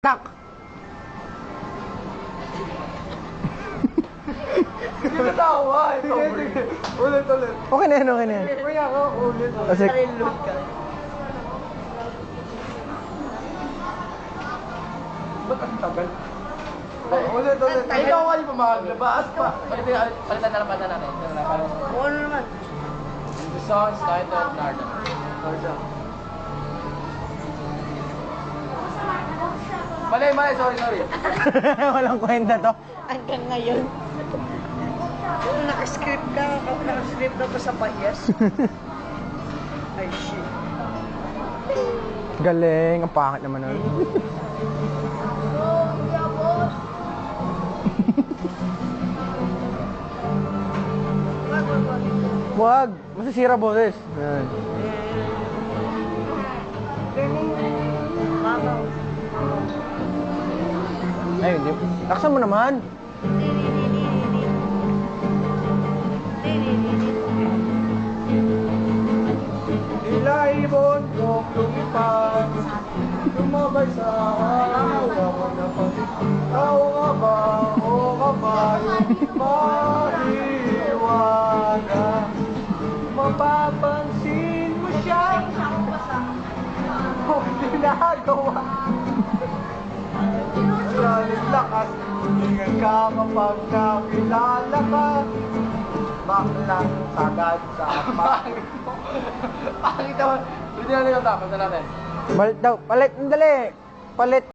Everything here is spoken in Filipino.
Tak! Kinatawa! Sige. Ulit. Okay na yan, okay na yan. Kuya ka, ulit. Kasi, Reload ka. Ba't ang tagal? Ulit. Ikaw ay pumakaglabas pa. Palitan na lang pata natin. Oo ano naman. The song is titled Narda. Mali, sorry. walang kwenta to. Hanggang ngayon. Kung nakascript ka pa sa payas. Ay shit. Galing, ang pangit naman nun. Wag, masisira boses. Yan. Ay, hindi. Laksan mo naman. Tila ibon kong lumipad, lumabay sa araw ako na pati. Tao nga ba, o nga ba, yung maliwaga? Mapapansin mo siya, kung ginagawa. Maraming lakas, ingat ka kapag nakilala ka. Baklang sagad sa pangit mo. Pangit naman. Hindi na lang yung tapos na natin. Palit daw. Palit, dali. Palit.